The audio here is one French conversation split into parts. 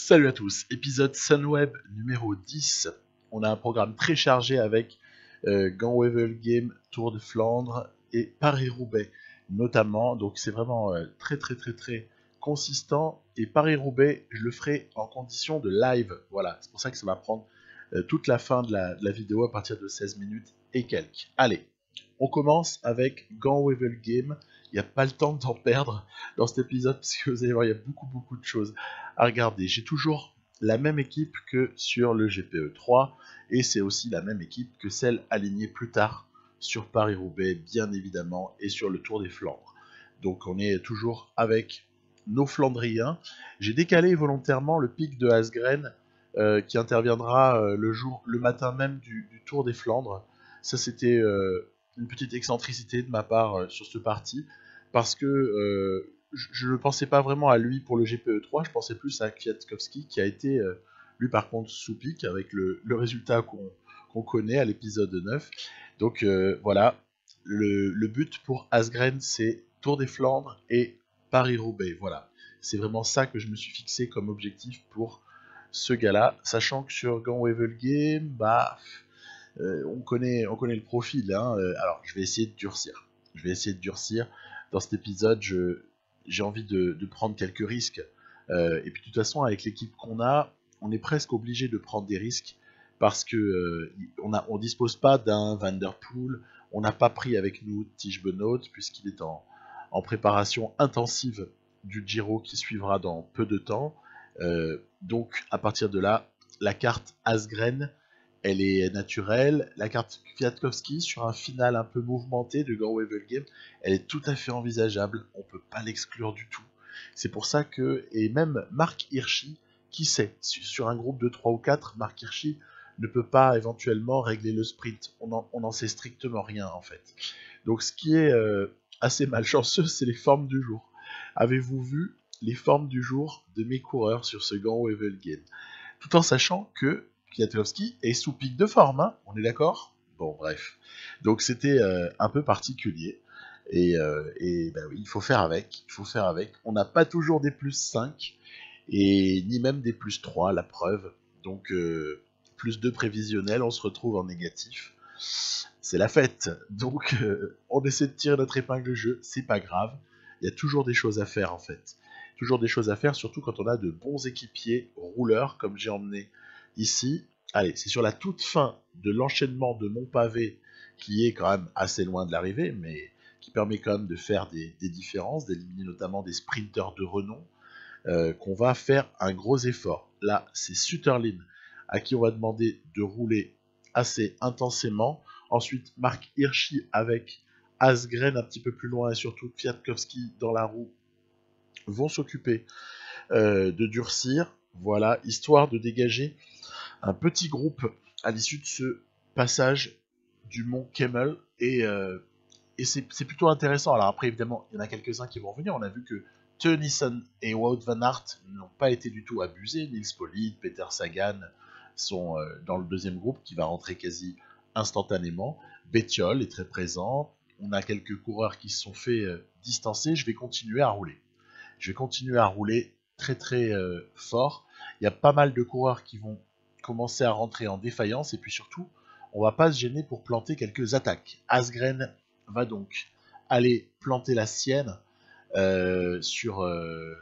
Salut à tous, épisode Sunweb numéro 10. On a un programme très chargé avec Gand-Wevel Game, Tour de Flandre et Paris-Roubaix notamment. Donc c'est vraiment très consistant. Et Paris-Roubaix, je le ferai en condition de live. Voilà, c'est pour ça que ça va prendre toute la fin de la vidéo à partir de 16 minutes et quelques. Allez, on commence avec Gand-Wevel Game. Il n'y a pas le temps d'en perdre dans cet épisode parce que vous allez voir, il y a beaucoup de choses à regarder. J'ai toujours la même équipe que sur le GPE 3 et c'est aussi la même équipe que celle alignée plus tard sur Paris-Roubaix, bien évidemment, et sur le Tour des Flandres. Donc on est toujours avec nos Flandriens. J'ai décalé volontairement le pic de Asgreen qui interviendra le matin même du Tour des Flandres. Ça c'était une petite excentricité de ma part sur ce parti parce que je ne pensais pas vraiment à lui pour le GPE 3, je pensais plus à Kwiatkowski qui a été lui par contre sous pic avec le résultat qu'on connaît à l'épisode 9. Donc voilà, le but pour Asgreen c'est Tour des Flandres et Paris-Roubaix. Voilà, c'est vraiment ça que je me suis fixé comme objectif pour ce gars-là, sachant que sur Gand-Wevel Game, on connaît le profil. Hein. Alors, je vais essayer de durcir. Dans cet épisode, j'ai envie de prendre quelques risques. Et puis, de toute façon, avec l'équipe qu'on a, on est presque obligé de prendre des risques parce que on dispose pas d'un Van Der Poel. On n'a pas pris avec nous Tige Benoot puisqu'il est en préparation intensive du Giro qui suivra dans peu de temps. Donc, à partir de là, la carte Asgreen, elle est naturelle. La carte Kwiatkowski sur un final un peu mouvementé de Gand-Wevel Game, elle est tout à fait envisageable. On peut pas l'exclure du tout. C'est pour ça que, et même Marc Hirschi, qui sait, sur un groupe de 3 ou 4, Marc Hirschi ne peut pas éventuellement régler le sprint. On n'en sait strictement rien en fait. Donc ce qui est assez malchanceux, c'est les formes du jour. Avez-vous vu les formes du jour de mes coureurs sur ce Gand-Wevel Game? Tout en sachant que Kwiatkowski est sous pic de forme, hein, on est d'accord? Bon, bref. Donc c'était un peu particulier. Et ben oui, il faut faire avec. On n'a pas toujours des plus 5, et ni même des plus 3, la preuve. Donc plus 2 prévisionnels, on se retrouve en négatif. C'est la fête. Donc on essaie de tirer notre épingle de jeu, c'est pas grave. Il y a toujours des choses à faire en fait. Toujours des choses à faire, surtout quand on a de bons équipiers rouleurs, comme j'ai emmené ici. Allez, c'est sur la toute fin de l'enchaînement de mon pavé, qui est quand même assez loin de l'arrivée, mais qui permet quand même de faire des différences, d'éliminer notamment des sprinteurs de renom, qu'on va faire un gros effort. Là, c'est Sutterlin à qui on va demander de rouler assez intensément. Ensuite, Marc Hirschi avec Asgreen un petit peu plus loin et surtout Kwiatkowski dans la roue vont s'occuper de durcir, voilà, histoire de dégager un petit groupe à l'issue de ce passage du mont Kemmel, et c'est plutôt intéressant. Alors après, évidemment, il y en a quelques-uns qui vont revenir. On a vu que Teunissen et Wout van Aert n'ont pas été du tout abusés. Nils Politt, Peter Sagan sont dans le deuxième groupe qui va rentrer quasi instantanément. Bettiol est très présent. On a quelques coureurs qui se sont fait distancer. Je vais continuer à rouler très fort. Il y a pas mal de coureurs qui vont commencer à rentrer en défaillance et puis surtout, on va pas se gêner pour planter quelques attaques. Asgreen va donc aller planter la sienne sur un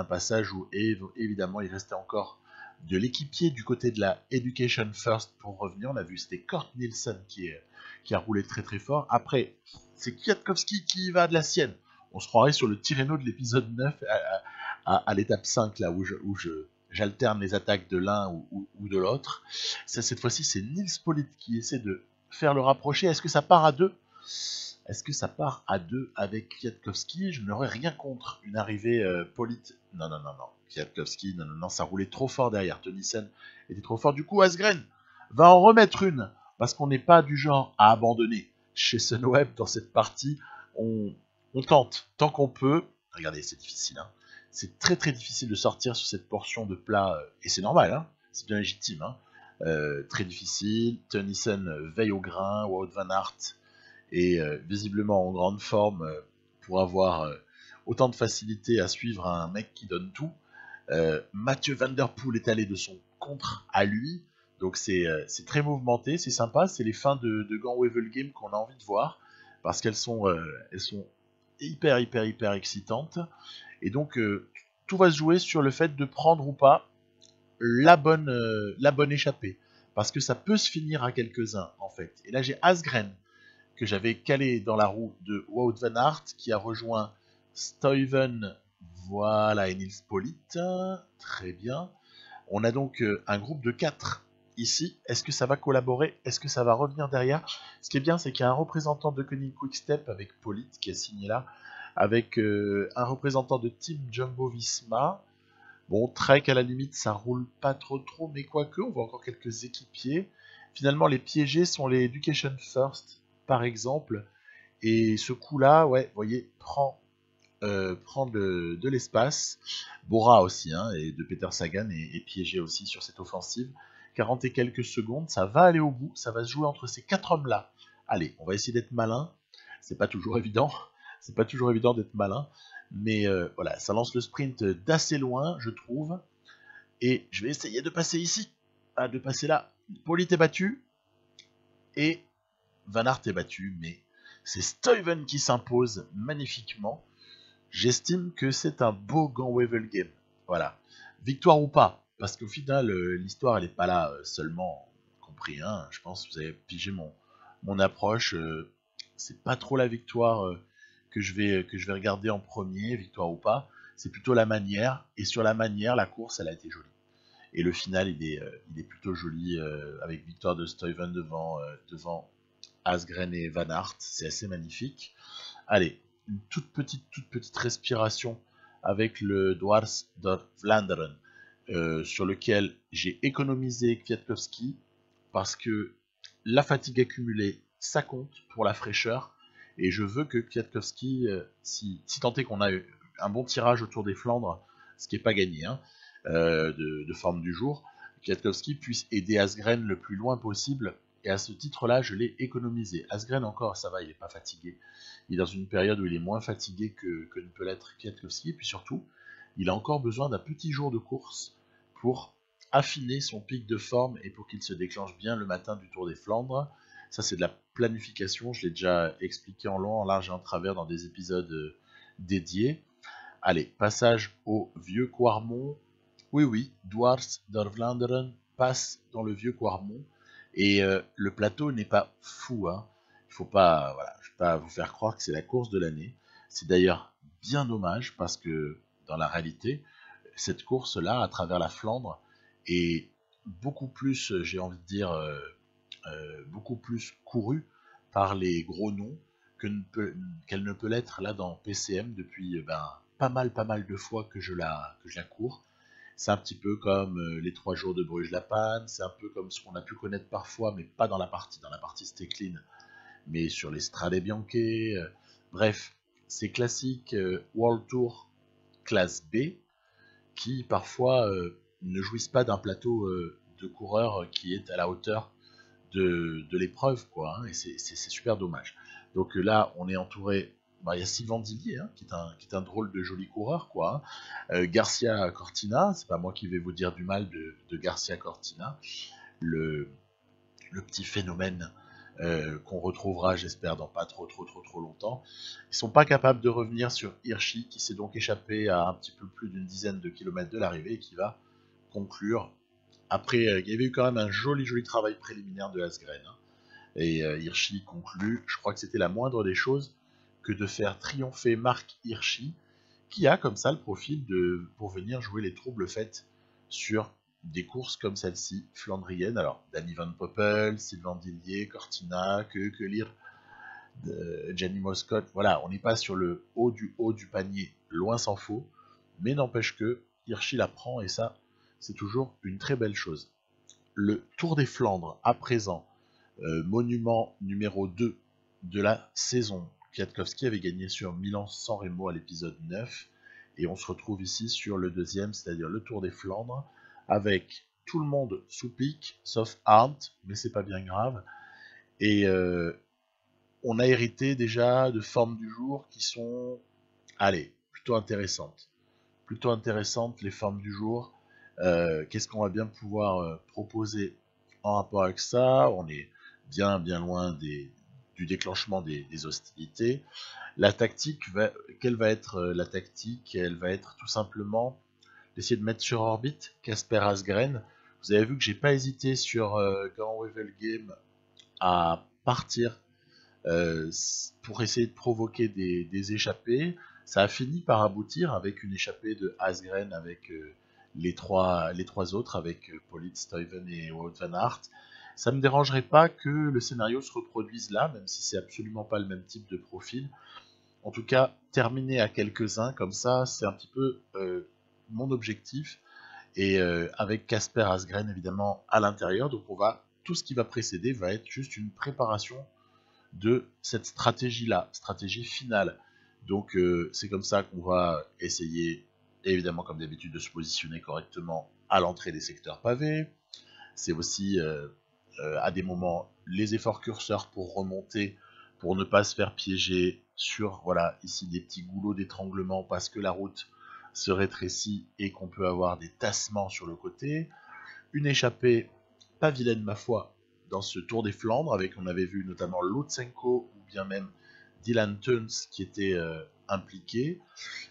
passage où évidemment il restait encore de l'équipier du côté de la Education First pour revenir. On a vu c'était Kort Nielsen qui a roulé très fort. Après, c'est Kwiatkowski qui va de la sienne. On se croirait sur le Tirreno de l'épisode 9 à l'étape 5, là où j'alterne les attaques de l'un ou de l'autre. Cette fois-ci, c'est Nils Politt qui essaie de faire le rapprocher. Est-ce que ça part à 2 avec Kwiatkowski? Je n'aurais rien contre une arrivée Politt. Non. Kwiatkowski, non, ça roulait trop fort derrière. Teunissen était trop fort. Du coup, Asgreen va en remettre une parce qu'on n'est pas du genre à abandonner. Chez Sunweb, dans cette partie, on tente tant qu'on peut. Regardez, c'est difficile. Hein. C'est très difficile de sortir sur cette portion de plat. Et c'est normal, hein. C'est bien légitime. Hein. Très difficile. Teunissen veille au grain. Wout van Aert est visiblement en grande forme pour avoir autant de facilité à suivre un mec qui donne tout. Mathieu Van Der Poel est allé de son contre à lui. Donc c'est très mouvementé, c'est sympa. C'est les fins de Gant-Wevelgem qu'on a envie de voir. Parce qu'elles sont, hyper excitantes. Et donc tout va se jouer sur le fait de prendre ou pas la bonne échappée. Parce que ça peut se finir à quelques-uns en fait. Et là j'ai Asgren que j'avais calé dans la roue de Wout van Aert qui a rejoint Stuyven, voilà, et Nils Politt. Très bien. On a donc un groupe de 4 ici. Est-ce que ça va collaborer? Est-ce que ça va revenir derrière? Ce qui est bien, c'est qu'il y a un représentant de Koenig Quickstep avec Politt qui est signé là, avec un représentant de Team Jumbo Visma. Bon, Trek à la limite, ça roule pas trop, mais quoique, on voit encore quelques équipiers. Finalement, les piégés sont les Education First, par exemple. Et ce coup-là, ouais, vous voyez, prend de l'espace. Bora aussi, hein, et de Peter Sagan est piégé aussi sur cette offensive. 40 et quelques secondes, ça va aller au bout, ça va se jouer entre ces 4 hommes-là. Allez, on va essayer d'être malin. C'est pas toujours évident, c'est pas toujours évident d'être malin. Mais voilà, ça lance le sprint d'assez loin, je trouve. Et je vais essayer de passer ici. Ah, de passer là. Politt est battu. Et Van Aert est battu. Mais c'est Stuyven qui s'impose magnifiquement. J'estime que c'est un beau Gant-Wevelgem. Voilà. Victoire ou pas. Parce qu'au final, l'histoire, elle n'est pas là seulement compris. Hein. Je pense que vous avez pigé mon approche. C'est pas trop la victoire que je vais regarder en premier, victoire ou pas, c'est plutôt la manière, et sur la manière, la course, elle a été jolie. Et le final, il est plutôt joli, avec victoire de Stuyven devant Asgren et Van Aert, c'est assez magnifique. Allez, une toute petite respiration avec le Dwars door Vlaanderen, sur lequel j'ai économisé Kwiatkowski, parce que la fatigue accumulée, ça compte pour la fraîcheur, et je veux que Kwiatkowski, si tant est qu'on a eu un bon tirage autour des Flandres, ce qui n'est pas gagné, hein, de forme du jour, Kwiatkowski puisse aider Asgren le plus loin possible, et à ce titre-là, je l'ai économisé. Asgren encore, ça va, il n'est pas fatigué. Il est dans une période où il est moins fatigué que ne peut l'être Kwiatkowski, et puis surtout, il a encore besoin d'un petit jour de course pour affiner son pic de forme et pour qu'il se déclenche bien le matin du Tour des Flandres. Ça, c'est de la planification, je l'ai déjà expliqué en long, en large et en travers dans des épisodes dédiés. Allez, passage au vieux Quarmont. Oui, Dwars door Vlaanderen passe dans le vieux Quarmont. Et le plateau n'est pas fou, hein. Il faut pas, voilà, je ne vais pas vous faire croire que c'est la course de l'année. C'est d'ailleurs bien dommage parce que dans la réalité, cette course-là, à travers la Flandre, est beaucoup plus, j'ai envie de dire, beaucoup plus courue par les gros noms qu'elle ne peut l'être là dans PCM depuis pas mal de fois que je la cours. C'est un petit peu comme les 3 jours de Bruges-la-Panne, c'est un peu comme ce qu'on a pu connaître parfois, mais pas dans la partie Stecklin, mais sur les Strade Bianche. Bref, c'est classique World Tour classe B, qui parfois ne jouissent pas d'un plateau de coureurs qui est à la hauteur de l'épreuve, quoi, hein, et c'est super dommage. Donc là, on est entouré, il y a Sylvain Dillier, hein, qui est un drôle de joli coureur, quoi, hein. Garcia Cortina, c'est pas moi qui vais vous dire du mal de Garcia Cortina, le petit phénomène qu'on retrouvera, j'espère, dans pas trop longtemps. Ils sont pas capables de revenir sur Hirschi, qui s'est donc échappé à un petit peu plus d'une dizaine de kilomètres de l'arrivée et qui va conclure. Après, il y avait eu quand même un joli travail préliminaire de Asgren, hein. Et Hirschi conclut. Je crois que c'était la moindre des choses que de faire triompher Marc Hirschi, qui a comme ça le profil pour venir jouer les troubles faits sur des courses comme celle-ci, flandrienne. Alors, Danny Van Poppel, Sylvain Dillier, Cortina, Keukelir, Gianni Moscot. Voilà, on n'est pas sur le haut du panier, loin s'en faut, mais n'empêche que Hirschi la prend et ça, c'est toujours une très belle chose. Le Tour des Flandres, à présent, monument numéro 2 de la saison. Kwiatkowski avait gagné sur Milan-San Remo à l'épisode 9, et on se retrouve ici sur le deuxième, c'est-à-dire le Tour des Flandres, avec tout le monde sous pic, sauf Arndt, mais c'est pas bien grave, et on a hérité déjà de formes du jour qui sont, allez, plutôt intéressantes. plutôt intéressantes, les formes du jour. Qu'est-ce qu'on va bien pouvoir proposer en rapport avec ça? On est bien loin du déclenchement des hostilités. La tactique, quelle va être la tactique? Elle va être tout simplement d'essayer de mettre sur orbite Casper Asgren. Vous avez vu que j'ai pas hésité sur Gantwevel Game à partir pour essayer de provoquer des échappées. Ça a fini par aboutir avec une échappée de Asgren avec les trois autres, avec Pollitt, Stuyven et Wout van Aert. Ça ne me dérangerait pas que le scénario se reproduise là, même si c'est absolument pas le même type de profil. En tout cas, terminer à quelques-uns comme ça, c'est un petit peu mon objectif. Et avec Casper Asgren évidemment à l'intérieur, donc tout ce qui va précéder va être juste une préparation de cette stratégie-là, stratégie finale. Donc c'est comme ça qu'on va essayer, évidemment comme d'habitude, de se positionner correctement à l'entrée des secteurs pavés. C'est aussi à des moments les efforts curseurs pour remonter, pour ne pas se faire piéger sur, voilà, ici des petits goulots d'étranglement parce que la route se rétrécit et qu'on peut avoir des tassements sur le côté. Une échappée pas vilaine ma foi dans ce Tour des Flandres, avec on avait vu notamment Lutsenko ou bien même Dylan Teuns qui était impliqué.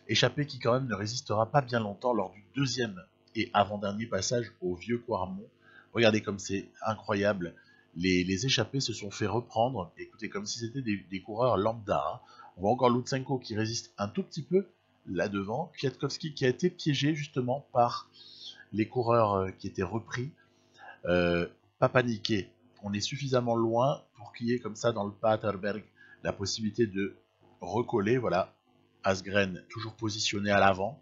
Échappée qui quand même ne résistera pas bien longtemps lors du deuxième et avant-dernier passage au vieux Quarmont. Regardez comme c'est incroyable. Les échappés se sont fait reprendre, écoutez, comme si c'était des coureurs lambda. Hein. On voit encore Lutsenko qui résiste un tout petit peu là devant. Kwiatkowski qui a été piégé justement par les coureurs qui étaient repris. Pas paniquer. On est suffisamment loin pour qu'il y ait comme ça dans le Paterberg la possibilité de recoller. Voilà, Asgren toujours positionné à l'avant.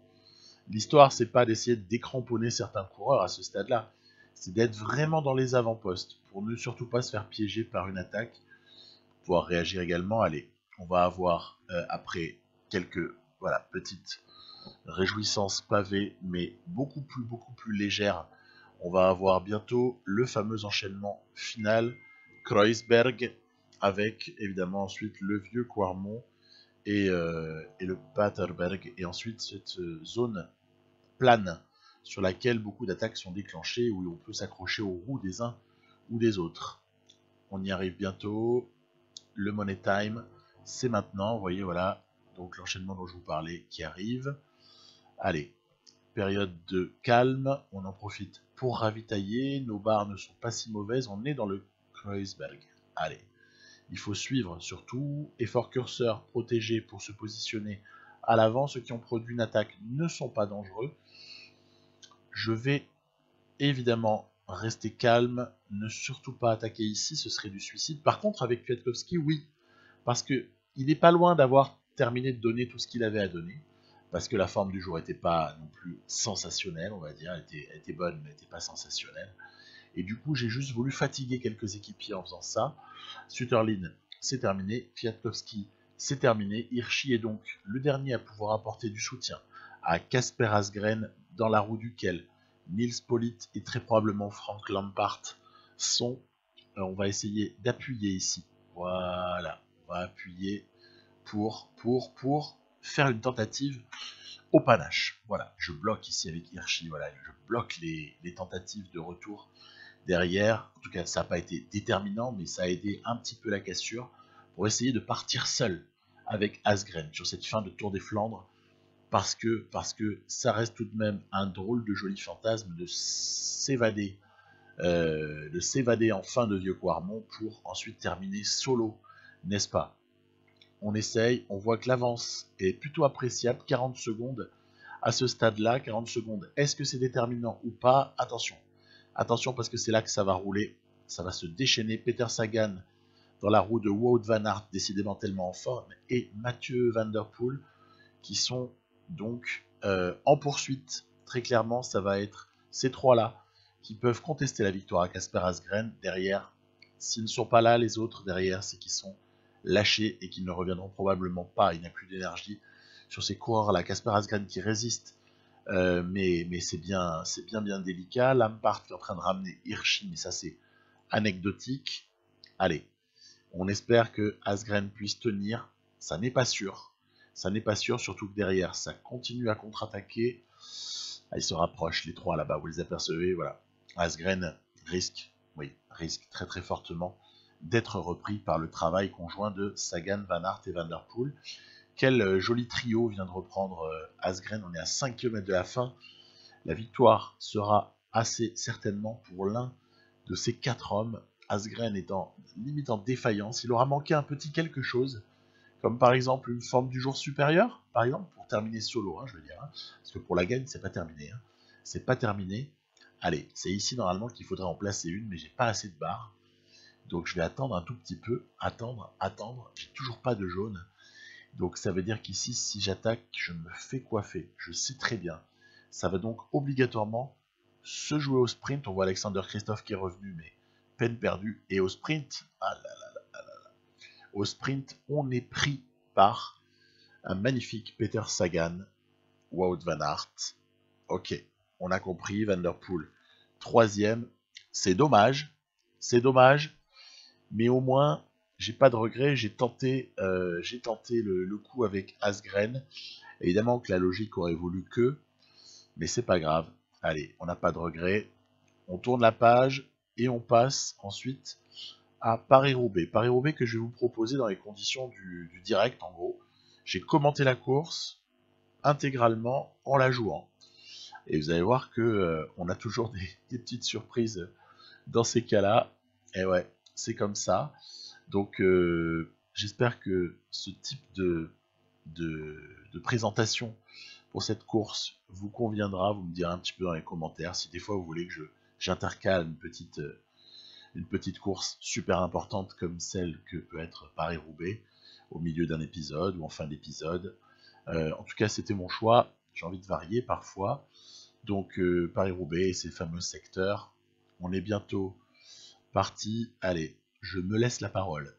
L'histoire, c'est pas d'essayer de décramponner certains coureurs à ce stade-là, c'est d'être vraiment dans les avant-postes pour ne surtout pas se faire piéger par une attaque, pouvoir réagir également. Allez, on va avoir après quelques petites réjouissances pavées, mais beaucoup plus légères. On va avoir bientôt le fameux enchaînement final, Kreuzberg, avec évidemment ensuite le vieux Quarmont et le Paterberg, et ensuite cette zone plane sur laquelle beaucoup d'attaques sont déclenchées, où on peut s'accrocher aux roues des uns ou des autres. On y arrive bientôt. Le Money Time, c'est maintenant. Vous voyez, voilà, donc l'enchaînement dont je vous parlais qui arrive. Allez, période de calme, on en profite pour ravitailler. Nos barres ne sont pas si mauvaises, on est dans le Kreuzberg. Allez, il faut suivre surtout. Effort curseur protégé pour se positionner à l'avant. Ceux qui ont produit une attaque ne sont pas dangereux. Je vais évidemment rester calme, ne surtout pas attaquer ici, ce serait du suicide. Par contre, avec Kwiatkowski, oui, parce que il n'est pas loin d'avoir terminé de donner tout ce qu'il avait à donner, parce que la forme du jour n'était pas non plus sensationnelle, on va dire, elle était bonne, mais elle n'était pas sensationnelle. Et du coup, j'ai juste voulu fatiguer quelques équipiers en faisant ça. Sutterlin, c'est terminé. Kwiatkowski, c'est terminé. Hirschi est donc le dernier à pouvoir apporter du soutien à Casper Asgren, dans la roue duquel Nils Pollitt et très probablement Frank Lampart sont. On va essayer d'appuyer ici. Voilà, on va appuyer pour faire une tentative au panache. Voilà, je bloque ici avec Hirschi, voilà, je bloque les tentatives de retour derrière. En tout cas, ça n'a pas été déterminant, mais ça a aidé un petit peu la cassure pour essayer de partir seul avec Asgren sur cette fin de Tour des Flandres, parce que ça reste tout de même un drôle de joli fantasme de s'évader en fin de vieux Quarmont pour ensuite terminer solo, n'est-ce pas? On essaye, on voit que l'avance est plutôt appréciable, 40 secondes à ce stade-là, 40 secondes, est-ce que c'est déterminant ou pas? Attention parce que c'est là que ça va rouler, ça va se déchaîner. Peter Sagan dans la roue de Wout van Aert, décidément tellement en forme, et Mathieu Van Der Poel qui sont donc en poursuite. Très clairement, ça va être ces trois-là qui peuvent contester la victoire à Casper Asgren. Derrière, s'ils ne sont pas là, les autres derrière, c'est qu'ils sont lâchés et qu'ils ne reviendront probablement pas. Il n'y a plus d'énergie sur ces coureurs-là. Casper Asgren qui résiste, mais c'est bien délicat. Lampart qui est en train de ramener Hirschi, mais ça c'est anecdotique. Allez, on espère que Asgren puisse tenir. Ça n'est pas sûr. Surtout que derrière, ça continue à contre-attaquer. Ah, ils se rapprochent, les trois là-bas, vous les apercevez, voilà. Asgren risque très très fortement d'être repris par le travail conjoint de Sagan, Van Aert et Van Der Poel. Quel joli trio vient de reprendre Asgren, on est à 5 km de la fin. La victoire sera assez certainement pour l'un de ces 4 hommes. Asgren étant limite en défaillance, il aura manqué un petit quelque chose, comme par exemple une forme du jour supérieur, par exemple, pour terminer solo, je veux dire, parce que pour la gagne, c'est pas terminé. C'est pas terminé. Allez, c'est ici normalement qu'il faudrait en placer une, mais j'ai pas assez de barres. Donc je vais attendre un tout petit peu, attendre, j'ai toujours pas de jaune. Donc ça veut dire qu'ici, si j'attaque, je me fais coiffer, je sais très bien. Ça va donc obligatoirement se jouer au sprint. On voit Alexander Christophe qui est revenu, mais peine perdue. Et au sprint, au sprint, on est pris par un magnifique Peter Sagan, Wout van Aert. Ok, on a compris, Van Der Poel. 3e, c'est dommage, mais au moins, j'ai pas de regret, j'ai tenté le coup avec Asgren. Évidemment que la logique aurait voulu que, mais c'est pas grave. Allez, on n'a pas de regret. On tourne la page et on passe ensuite à Paris-Roubaix. Paris-Roubaix que je vais vous proposer dans les conditions du direct, en gros. J'ai commenté la course intégralement en la jouant. Et vous allez voir que on a toujours des petites surprises dans ces cas-là. Et ouais, c'est comme ça. Donc j'espère que ce type de présentation pour cette course vous conviendra. Vous me direz un petit peu dans les commentaires si des fois vous voulez que j'intercale une petite course super importante comme celle que peut être Paris-Roubaix au milieu d'un épisode ou en fin d'épisode. En tout cas, c'était mon choix. J'ai envie de varier parfois. Donc Paris-Roubaix et ces fameux secteurs. On est bientôt parti. Allez, je me laisse la parole.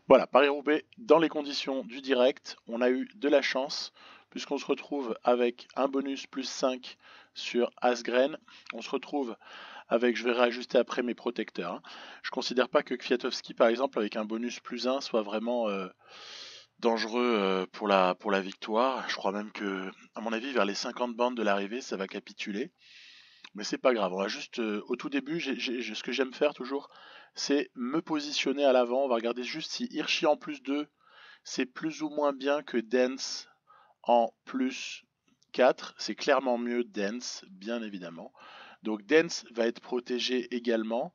Voilà, Paris-Roubaix, dans les conditions du direct, on a eu de la chance, puisqu'on se retrouve avec un bonus plus 5 sur Asgren. On se retrouve avec, je vais réajuster après mes protecteurs. Je considère pas que Kwiatkowski, par exemple, avec un bonus plus 1, soit vraiment dangereux pour la victoire. Je crois même que, à mon avis, vers les 50 bandes de l'arrivée, ça va capituler. Mais c'est pas grave, on va juste au tout début, ce que j'aime faire toujours, c'est me positionner à l'avant. On va regarder juste si Hirschi en plus 2, c'est plus ou moins bien que Dance en plus 4. C'est clairement mieux Dance, bien évidemment. Donc Dance va être protégé également.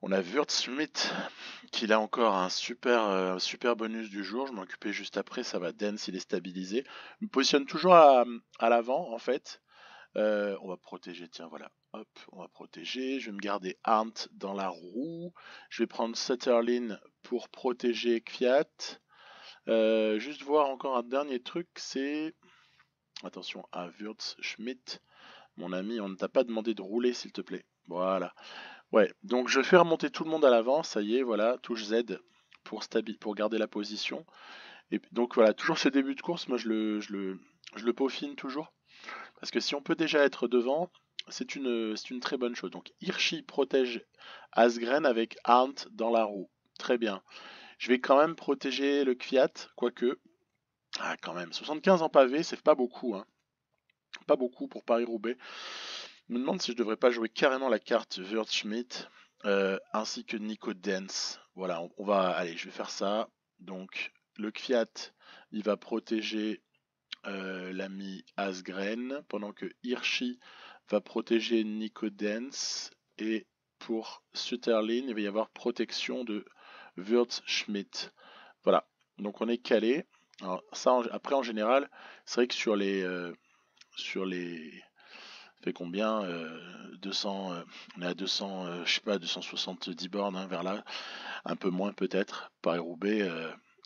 On a Schmidt qui a encore un super bonus du jour. Je m'en occupais juste après, ça va. Dance, il est stabilisé. Je me positionne toujours à l'avant en fait. On va protéger, tiens voilà, hop, on va protéger. Je vais me garder Arndt dans la roue. Je vais prendre Sutterlin pour protéger Kvyat. Juste voir encore un dernier truc, c'est... Attention à Schmidt, mon ami, on ne t'a pas demandé de rouler s'il te plaît. Voilà. Ouais, donc je fais remonter tout le monde à l'avant, ça y est, voilà, touche Z pour garder la position. Et donc voilà, toujours ce début de course, moi je le peaufine toujours. Parce que si on peut déjà être devant, c'est une très bonne chose. Donc Hirschi protège Asgren avec Arndt dans la roue. Très bien. Je vais quand même protéger le Kvyat, quoique. Ah, quand même. 75 en pavé, c'est pas beaucoup. Hein. Pas beaucoup pour Paris-Roubaix. Je me demande si je devrais pas jouer carrément la carte Schmidt ainsi que Nico Dens. Voilà, on va. Allez, je vais faire ça. Donc, le Kvyat, il va protéger l'ami Asgren, pendant que Hirschi va protéger Nico Dens. Et pour Sutterlin, il va y avoir protection de Schmidt. Voilà, donc on est calé. Alors, ça, après, en général, c'est vrai que sur les fait combien 200 on est à 200 je sais pas 270 bornes vers là, un peu moins peut-être. Paris-Roubaix,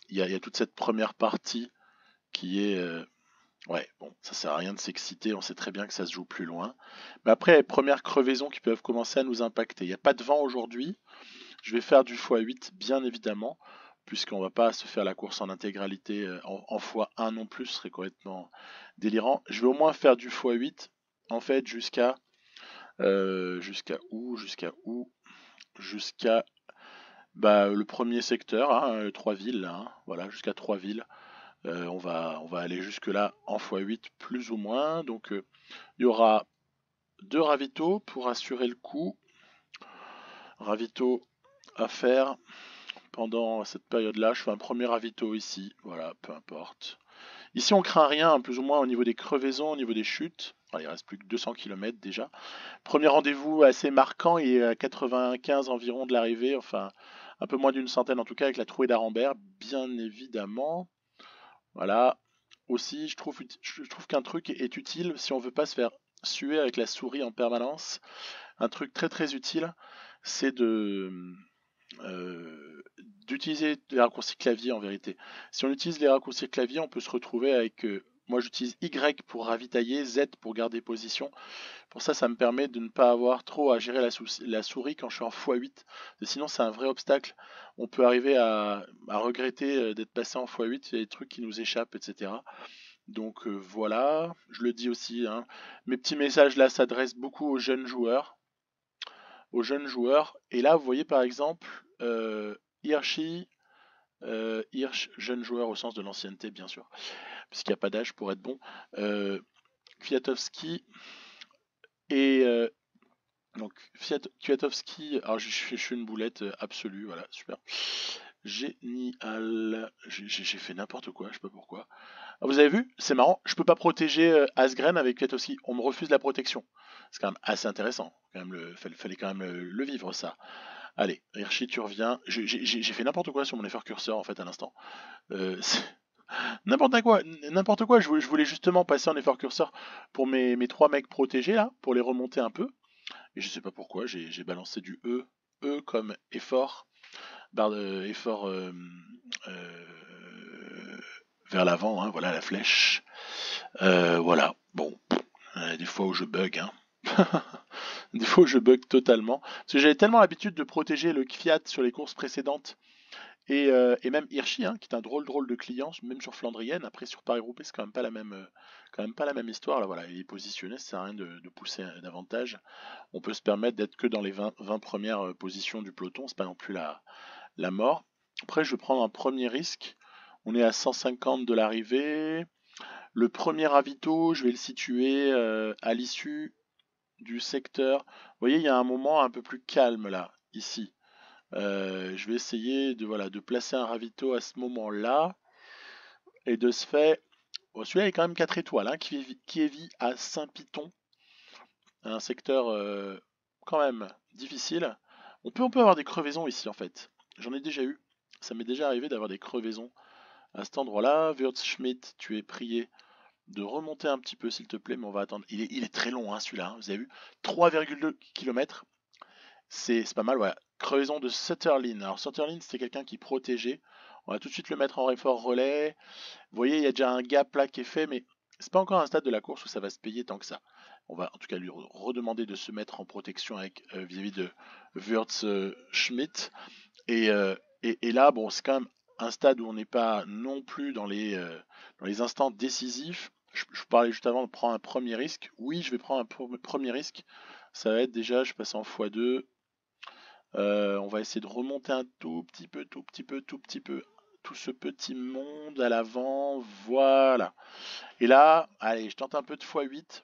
il y a toute cette première partie qui est ouais, bon, ça sert à rien de s'exciter, on sait très bien que ça se joue plus loin. Mais après, les premières crevaisons qui peuvent commencer à nous impacter. Il n'y a pas de vent aujourd'hui. Je vais faire du x8, bien évidemment, puisqu'on va pas se faire la course en intégralité en x1 non plus, ce serait complètement délirant. Je vais au moins faire du x8, en fait, jusqu'à où? Jusqu'à Bah, le premier secteur, hein, 3 villes, là, hein, voilà, jusqu'à 3 villes. On va aller jusque-là en x8 plus ou moins. Donc il y aura 2 ravitaux pour assurer le coup. Ravito à faire pendant cette période-là. Je fais un premier ravito ici, voilà, peu importe. Ici on craint rien, hein, plus ou moins au niveau des crevaisons, au niveau des chutes. Alors, il reste plus que 200 km déjà. Premier rendez-vous assez marquant, il est à 95 environ de l'arrivée, enfin un peu moins d'une centaine en tout cas avec la trouée d'Arambert, bien évidemment. Voilà. Aussi, je trouve qu'un truc est utile si on veut pas se faire suer avec la souris en permanence. Un truc très très utile, c'est euh, d'utiliser les raccourcis clavier en vérité. Si on utilise les raccourcis clavier, on peut se retrouver avec. Moi j'utilise Y pour ravitailler, Z pour garder position. Pour ça, ça me permet de ne pas avoir trop à gérer la souris quand je suis en x8. Sinon, c'est un vrai obstacle. On peut arriver à regretter d'être passé en x8, il y a des trucs qui nous échappent, etc. Donc voilà, je le dis aussi, hein. Mes petits messages là s'adressent beaucoup aux jeunes joueurs. Aux jeunes joueurs. Et là, vous voyez par exemple, Hirschi, Hirsch, jeune joueur au sens de l'ancienneté, bien sûr, puisqu'il n'y a pas d'âge pour être bon. Kwiatkowski et donc Kwiatkowski, alors je suis une boulette absolue, voilà, super. Génial. J'ai fait n'importe quoi, je sais pas pourquoi. Ah, vous avez vu? C'est marrant, je peux pas protéger Asgren avec Kwiatkowski, on me refuse la protection. C'est quand même assez intéressant. Quand même fallait quand même le vivre ça. Allez, Hirschi, tu reviens. J'ai fait n'importe quoi sur mon effort curseur en fait à l'instant. N'importe quoi, n'importe quoi. Je voulais justement passer en effort curseur pour mes 3 mecs protégés là, pour les remonter un peu. Et je sais pas pourquoi, j'ai balancé du E comme effort, barre effort vers l'avant, hein, voilà la flèche. Voilà, bon, des fois où je bug, hein. Des fois où je bug totalement. Parce que j'avais tellement l'habitude de protéger le Kviat sur les courses précédentes. Et même Hirschi, hein, qui est un drôle de client, même sur Flandrienne. Après sur Paris-Roubaix, c'est quand même pas la même histoire. Là, voilà, il est positionné, ça sert à rien de pousser davantage. On peut se permettre d'être que dans les 20 premières positions du peloton, c'est pas non plus la mort. Après, je vais prendre un premier risque. On est à 150 de l'arrivée. Le premier ravito, je vais le situer à l'issue du secteur. Vous voyez, il y a un moment un peu plus calme là, ici. Je vais essayer de placer un ravito à ce moment-là. Et de ce fait, bon, celui-là est quand même 4 étoiles, hein, qui est à Saint-Piton. Un secteur quand même difficile. On peut avoir des crevaisons ici en fait. J'en ai déjà eu. Ça m'est déjà arrivé d'avoir des crevaisons à cet endroit-là. Wurtz Schmidt, tu es prié de remonter un petit peu s'il te plaît, mais on va attendre. Il est très long hein, celui-là, hein, vous avez vu 3,2 km. C'est pas mal, voilà. Crevaison de Sutterlin. Alors Sutterlin c'était quelqu'un qui protégeait. On va tout de suite le mettre en effort relais. Vous voyez, il y a déjà un gap là qui est fait, mais c'est pas encore un stade de la course où ça va se payer tant que ça. On va en tout cas lui redemander de se mettre en protection avec vis-à-vis de Wurtz Schmidt. Et là, bon, c'est quand même un stade où on n'est pas non plus dans les instants décisifs. Je parlais juste avant de prendre un premier risque. Oui, je vais prendre un premier risque. Ça va être déjà, je passe en x2. On va essayer de remonter un tout petit peu, tout petit peu, tout petit peu. Tout ce petit monde à l'avant, voilà. Et là, allez, je tente un peu de x8.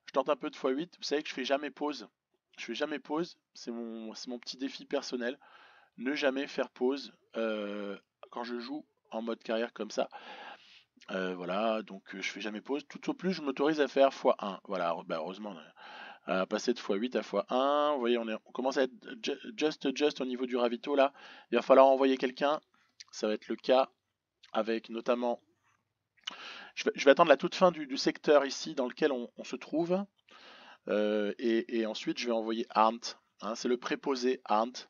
Je tente un peu de x8. Vous savez que je fais jamais pause. Je fais jamais pause. C'est mon petit défi personnel. Ne jamais faire pause quand je joue en mode carrière comme ça. Voilà, donc je fais jamais pause. Tout au plus, je m'autorise à faire x1. Voilà, bah, heureusement, à passer de x8 à x1. Vous voyez, on commence à être just au niveau du ravito là. Il va falloir envoyer quelqu'un. Ça va être le cas avec notamment. Je vais attendre la toute fin du secteur ici dans lequel on se trouve. Et ensuite, je vais envoyer Arndt. Hein, c'est le préposé Arndt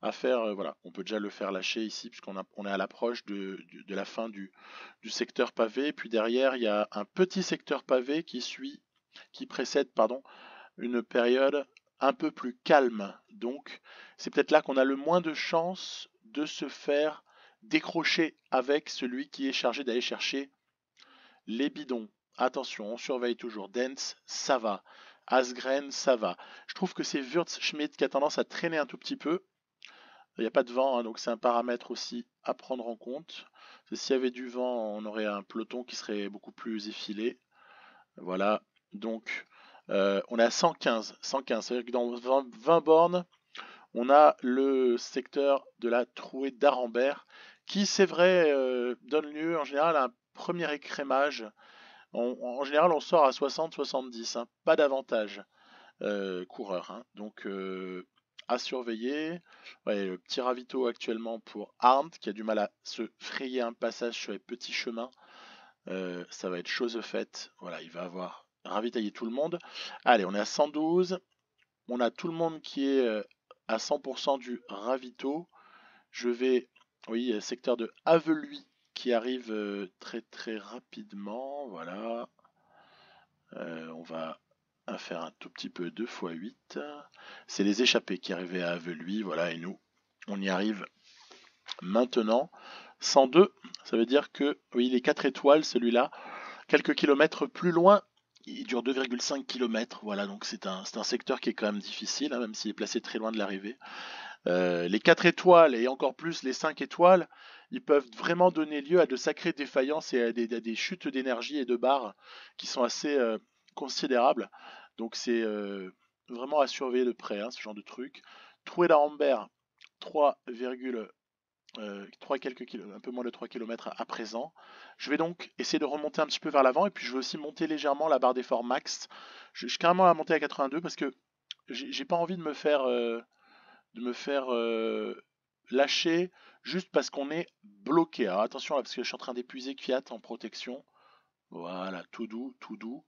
à faire. Voilà, on peut déjà le faire lâcher ici puisqu'on est à l'approche de la fin du secteur pavé. Puis derrière, il y a un petit secteur pavé qui précède, pardon, une période un peu plus calme. Donc, c'est peut-être là qu'on a le moins de chances de se faire décrocher avec celui qui est chargé d'aller chercher les bidons. Attention, on surveille toujours. Dance, ça va. Asgren, ça va. Je trouve que c'est Wurtz Schmidt qui a tendance à traîner un tout petit peu. Il n'y a pas de vent, hein, donc c'est un paramètre aussi à prendre en compte. S'il y avait du vent, on aurait un peloton qui serait beaucoup plus effilé. Voilà, donc on est à 115. 115, c'est-à-dire que dans 20 bornes, on a le secteur de la trouée d'Arambert qui, c'est vrai, donne lieu en général à un premier écrémage. En général, on sort à 60-70, hein, pas d'avantage coureur, hein. Donc à surveiller. Ouais, le petit ravito actuellement pour Arndt qui a du mal à se frayer un passage sur les petits chemins. Ça va être chose faite. Voilà, il va avoir ravitaillé tout le monde. Allez, on est à 112. On a tout le monde qui est à 100% du ravito. Je vais, oui, secteur de Aveluy qui arrive très très rapidement. Voilà. On va faire un tout petit peu 2 x 8. C'est les échappés qui arrivaient à Aveluy. Voilà, et nous, on y arrive maintenant. 102, ça veut dire que, oui, il est 4 étoiles celui-là. Quelques kilomètres plus loin, il dure 2,5 km. Voilà, donc c'est un secteur qui est quand même difficile, hein, même s'il est placé très loin de l'arrivée. Les 4 étoiles et encore plus les 5 étoiles, ils peuvent vraiment donner lieu à de sacrées défaillances et à des chutes d'énergie et de barres qui sont assez considérables. Donc c'est vraiment à surveiller de près, hein, ce genre de truc. Trouée d'Arambert, 3 quelques kilomètres, un peu moins de 3 km à présent. Je vais donc essayer de remonter un petit peu vers l'avant et puis je vais aussi monter légèrement la barre d'effort max. Je suis carrément à monter à 82 parce que j'ai pas envie de me faire lâcher juste parce qu'on est bloqué. Alors attention là, parce que je suis en train d'épuiser Kvyat en protection. Voilà, tout doux, tout doux.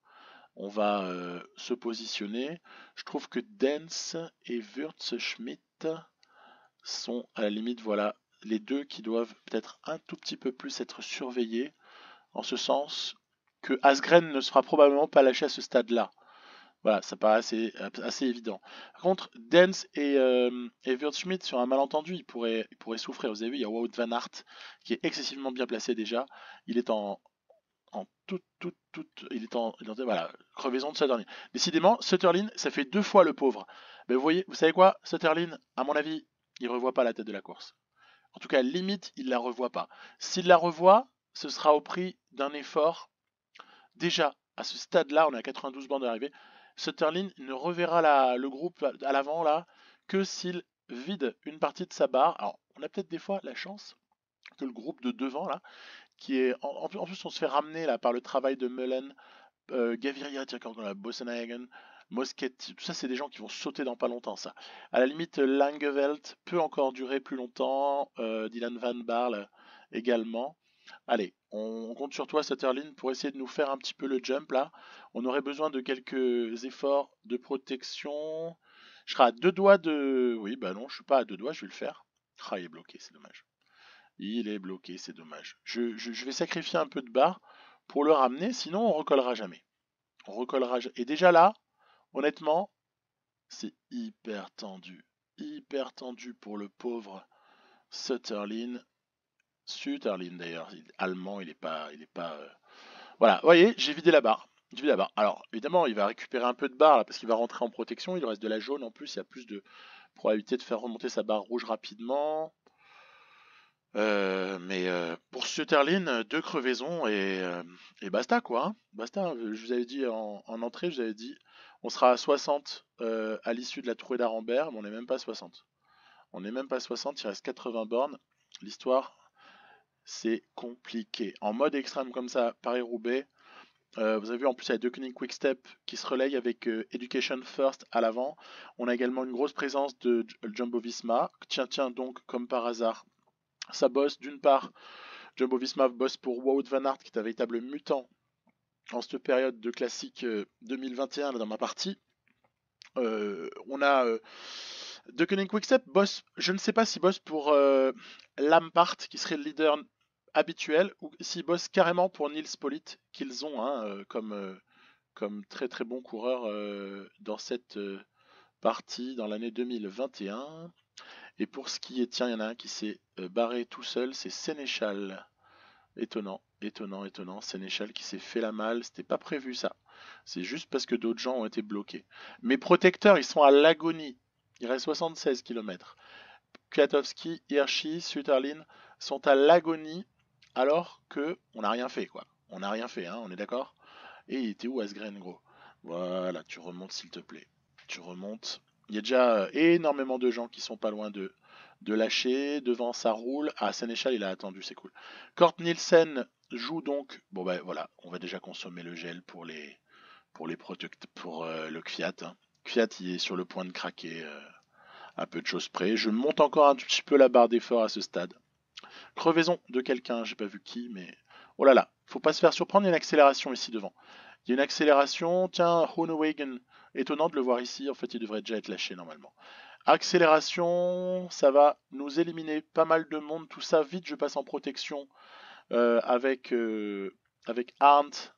On va se positionner. Je trouve que Dance et Wurtzschmidt sont à la limite, voilà, les deux qui doivent peut-être un tout petit peu plus être surveillés, en ce sens que Asgren ne sera probablement pas lâché à ce stade-là. Voilà, ça paraît assez évident. Par contre, Dance et Wurtzschmidt, sur un malentendu, ils pourraient souffrir. Vous avez vu, il y a Wout van Aert qui est excessivement bien placé déjà. Il est en il est voilà, crevaison de Sutterlin. Décidément, Sutterlin, ça fait 2 fois le pauvre. Mais vous savez quoi, Sutterlin, à mon avis, il revoit pas la tête de la course. En tout cas, limite, il la revoit pas. S'il la revoit, ce sera au prix d'un effort. Déjà, à ce stade-là, on est à 92 bornes d'arrivée. Sutterlin ne reverra le groupe à l'avant là que s'il vide une partie de sa barre. Alors, on a peut-être des fois la chance que le groupe de devant là, qui est en plus on se fait ramener là par le travail de Mullen, Gaviria, tiens encore la Bossenhagen, Moschetti, tout ça c'est des gens qui vont sauter dans pas longtemps ça. À la limite Langeveld peut encore durer plus longtemps, Dylan Van Barle également. Allez, on compte sur toi Sutterlin pour essayer de nous faire un petit peu le jump là. On aurait besoin de quelques efforts de protection. Je serai à 2 doigts de... Oui bah non, je suis pas à 2 doigts, je vais le faire. Ah il est bloqué, c'est dommage. Il est bloqué, c'est dommage. Je vais sacrifier un peu de barre pour le ramener, sinon on recollera jamais. On recollera Et déjà là, honnêtement, c'est hyper tendu. Hyper tendu pour le pauvre Sutterlin. Sutterlin d'ailleurs, allemand, il est pas. Voilà, vous voyez, j'ai vidé la barre. J'ai vidé la barre. Alors, évidemment, il va récupérer un peu de barre là, parce qu'il va rentrer en protection. Il lui reste de la jaune en plus, il y a plus de probabilité de faire remonter sa barre rouge rapidement. Mais pour Sutterlin, 2 crevaisons et basta quoi, hein. Basta, hein. Je vous avais dit en entrée, je vous avais dit, on sera à 60 à l'issue de la trouée d'Arambert, mais on n'est même pas à 60. On n'est même pas à 60, il reste 80 bornes. L'histoire, c'est compliqué. En mode extrême comme ça, Paris-Roubaix, vous avez vu en plus il y a Deceuninck Quick-Step qui se relaye avec Education First à l'avant. On a également une grosse présence de Jumbo-Visma. Tiens, donc, comme par hasard, ça bosse d'une part, Jumbo-Visma bosse pour Wout van Aert qui est un véritable mutant en cette période de classique 2021 là, dans ma partie. On a Deceuninck Quick-Step bosse, je ne sais pas s'il bosse pour Lampart qui serait le leader habituel ou s'il bosse carrément pour Nils Politt qu'ils ont hein, comme très très bon coureur dans cette partie dans l'année 2021. Et pour ce qui est, tiens, il y en a un qui s'est barré tout seul, c'est Sénéchal. Étonnant, étonnant, étonnant. Sénéchal qui s'est fait la malle, c'était pas prévu ça. C'est juste parce que d'autres gens ont été bloqués. Mes protecteurs, ils sont à l'agonie. Il reste 76 km. Kwiatkowski, Hirschi, Sütterlin sont à l'agonie alors que on n'a rien fait, quoi. On n'a rien fait, hein, on est d'accord? Et il était où Asgren, gros? Voilà, tu remontes s'il te plaît. Tu remontes. Il y a déjà énormément de gens qui sont pas loin de lâcher. Devant, ça roule. Ah, Sénéchal, il a attendu, c'est cool. Kort Nielsen joue donc. Bon, ben voilà, on va déjà consommer le gel pour le Kviat, hein. Kviat, il est sur le point de craquer à peu de choses près. Je monte encore un tout petit peu la barre d'effort à ce stade. Crevaison de quelqu'un, j'ai pas vu qui, mais. Oh là là, faut pas se faire surprendre, il y a une accélération ici devant. Il y a une accélération, tiens, Honewagen, étonnant de le voir ici, en fait il devrait déjà être lâché normalement. Accélération, ça va nous éliminer pas mal de monde, tout ça, vite je passe en protection avec Arndt,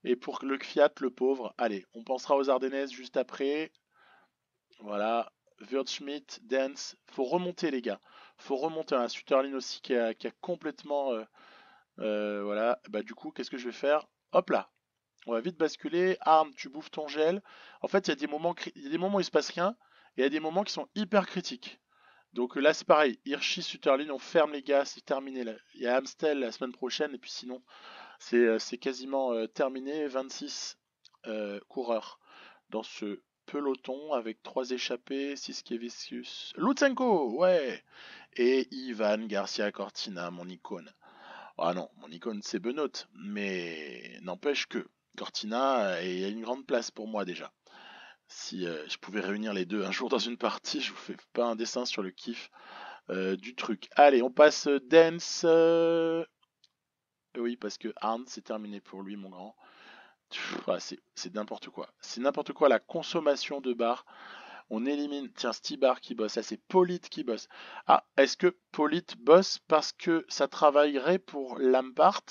et pour le Fiat, le pauvre, allez, on pensera aux Ardennaises juste après, voilà, Wurtschmidt, Dance, faut remonter les gars, faut remonter, un Sutterlin aussi qui a complètement, voilà, bah du coup, qu'est-ce que je vais faire? Hop là, on va vite basculer. Arme, tu bouffes ton gel. En fait, il y a des moments où il se passe rien, et il y a des moments qui sont hyper critiques. Donc là, c'est pareil. Hirschi, Sutterlin, on ferme les gars, c'est terminé. Là. Il y a Amstel la semaine prochaine, et puis sinon, c'est quasiment terminé. 26 coureurs dans ce peloton avec 3 échappés, Siskevicius, Lutsenko, ouais, et Ivan Garcia Cortina, mon icône. Ah non, mon icône c'est Benoît, mais n'empêche que Cortina il y a une grande place pour moi déjà. Si je pouvais réunir les deux un jour dans une partie, je vous fais pas un dessin sur le kiff du truc. Allez, on passe Dance. Oui, parce que Arndt c'est terminé pour lui, mon grand. C'est n'importe quoi. C'est n'importe quoi la consommation de barres. On élimine, tiens, Stibar qui bosse, là c'est Polite qui bosse. Ah, est-ce que Polite bosse parce que ça travaillerait pour Lampart?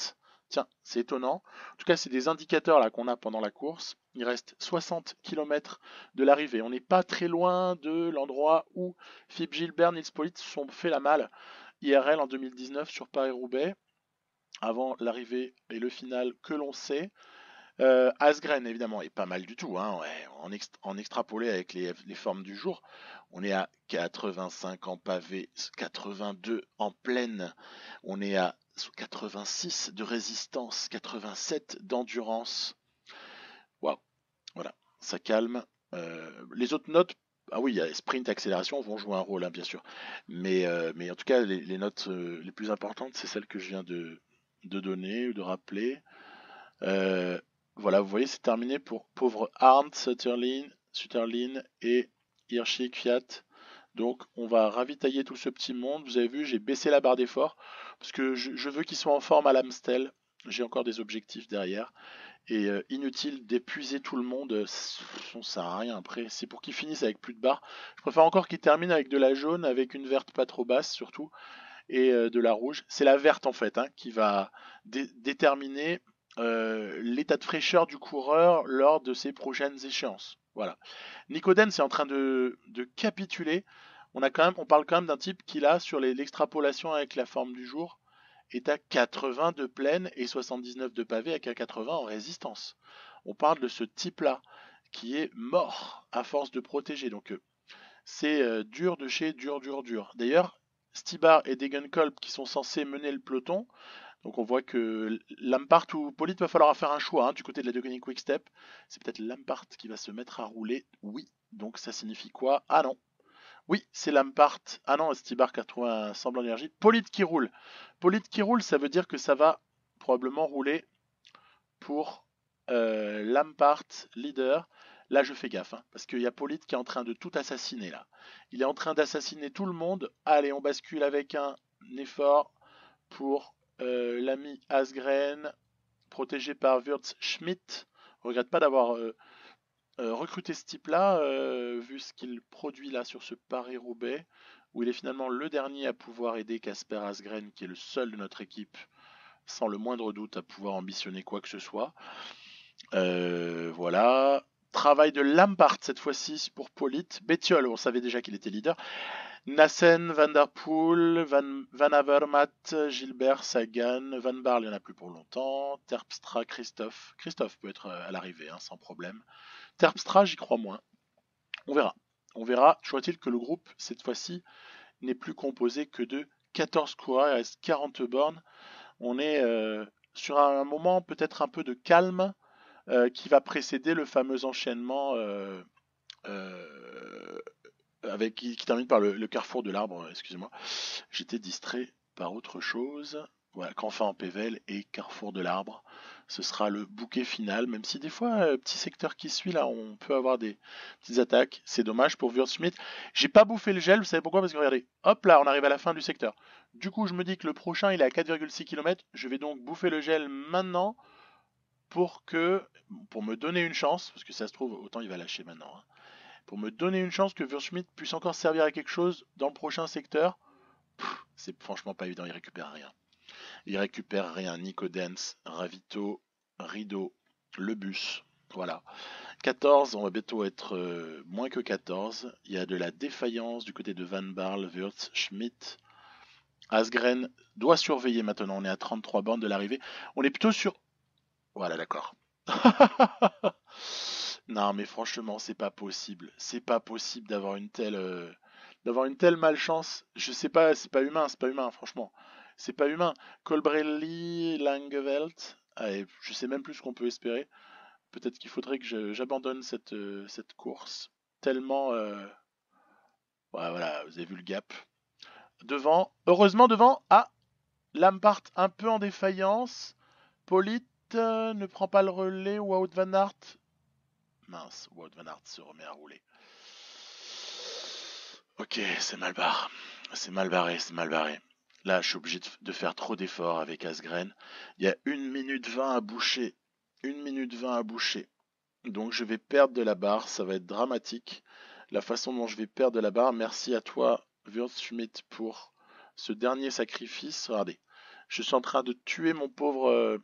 Tiens, c'est étonnant. En tout cas, c'est des indicateurs là qu'on a pendant la course. Il reste 60 km de l'arrivée. On n'est pas très loin de l'endroit où Philippe Gilbert, Nils Polite se sont fait la malle IRL en 2019 sur Paris-Roubaix, avant l'arrivée et le final que l'on sait. Asgren, évidemment, est pas mal du tout, hein, ouais, en extrapolé avec les formes du jour. On est à 85 en pavé, 82 en plaine. On est à 86 de résistance, 87 d'endurance. Waouh, voilà, ça calme. Les autres notes, ah oui, il y a sprint, accélération, vont jouer un rôle, hein, bien sûr. Mais en tout cas, les notes les plus importantes, c'est celles que je viens de donner ou de rappeler. Euh, voilà, vous voyez, c'est terminé pour pauvre Arndt, Sutterlin et Hirschi Kviat. Donc, on va ravitailler tout ce petit monde. Vous avez vu, j'ai baissé la barre d'effort parce que je veux qu'ils soient en forme à l'Amstel. J'ai encore des objectifs derrière. Et inutile d'épuiser tout le monde, ça sert à rien après. C'est pour qu'ils finissent avec plus de barres. Je préfère encore qu'ils terminent avec de la jaune, avec une verte pas trop basse surtout, et de la rouge. C'est la verte en fait qui va déterminer l'état de fraîcheur du coureur lors de ses prochaines échéances. Voilà. Nicoden c'est en train de capituler. On parle quand même d'un type qui là sur l'extrapolation avec la forme du jour est à 80 de plaine et 79 de pavé avec un 80 en résistance. On parle de ce type-là qui est mort à force de protéger. Donc c'est dur de chez dur, dur, dur. D'ailleurs, Stibar et Degenkolb qui sont censés mener le peloton. Donc on voit que Lampart ou Polite va falloir faire un choix du côté de la Deceuninck Quick Step. C'est peut-être Lampart qui va se mettre à rouler. Oui. Donc ça signifie quoi? Ah non. Oui, c'est Lampart. Ah non, Stibar qui a trouvé un semblant d'énergie. Polite qui roule. Polite qui roule, ça veut dire que ça va probablement rouler pour Lampart, leader. Là, je fais gaffe, parce qu'il y a Polite qui est en train de tout assassiner, là. Il est en train d'assassiner tout le monde. Allez, on bascule avec un effort pour l'ami Asgren, protégé par Wurtz Schmidt. Je regrette pas d'avoir recruté ce type-là, vu ce qu'il produit là sur ce Paris-Roubaix, où il est finalement le dernier à pouvoir aider Casper Asgren, qui est le seul de notre équipe, sans le moindre doute, à pouvoir ambitionner quoi que ce soit. Voilà. Travail de Lampart cette fois-ci pour Polite. Bettiol, on savait déjà qu'il était leader. Nassen, Van Der Poel, Van Avermaet, Gilbert, Sagan, Van Baarle, il n'y en a plus pour longtemps. Terpstra, Christophe. Christophe peut être à l'arrivée, sans problème. Terpstra, j'y crois moins. On verra. On verra. Toujours est-il que le groupe, cette fois-ci, n'est plus composé que de 14 coureurs, il reste 40 bornes. On est sur un moment peut-être un peu de calme qui va précéder le fameux enchaînement qui termine par le carrefour de l'arbre. Excusez-moi, j'étais distrait par autre chose. Voilà, Canfin en Pével et Carrefour de l'Arbre. Ce sera le bouquet final, même si des fois, petit secteur qui suit, là, on peut avoir des petites attaques. C'est dommage pour Wurtsmith. J'ai pas bouffé le gel, vous savez pourquoi? Parce que regardez, hop là, on arrive à la fin du secteur. Du coup, je me dis que le prochain, il est à 4,6 km. Je vais donc bouffer le gel maintenant pour me donner une chance, parce que ça se trouve, autant il va lâcher maintenant, hein, pour me donner une chance que Wurtsmith puisse encore servir à quelque chose dans le prochain secteur. C'est franchement pas évident, il récupère rien. Il récupère rien. Nicodens, Ravito, Rideau, le bus. Voilà. 14, on va bientôt être moins que 14. Il y a de la défaillance du côté de Van Barle, Wurtz, Schmidt. Asgren doit surveiller maintenant. On est à 33 bornes de l'arrivée. On est plutôt sur... Voilà, d'accord. Non, mais franchement, c'est pas possible. C'est pas possible d'avoir une telle malchance. Je sais pas, c'est pas humain, franchement. C'est pas humain. Colbrelli, Langeveld, allez, je sais même plus ce qu'on peut espérer. Peut-être qu'il faudrait que j'abandonne cette course. Tellement, ouais, voilà, vous avez vu le gap. Devant, heureusement devant, Lampart un peu en défaillance. Polite ne prend pas le relais. Wout van Aert. Mince, Wout van Aert se remet à rouler. Ok, c'est mal barré. C'est mal barré, c'est mal barré. Là, je suis obligé de faire trop d'efforts avec Asgren. Il y a 1 minute 20 à boucher. 1 minute 20 à boucher. Donc je vais perdre de la barre, ça va être dramatique. La façon dont je vais perdre de la barre, merci à toi, Wurtsmith, pour ce dernier sacrifice. Regardez, je suis en train de tuer mon pauvre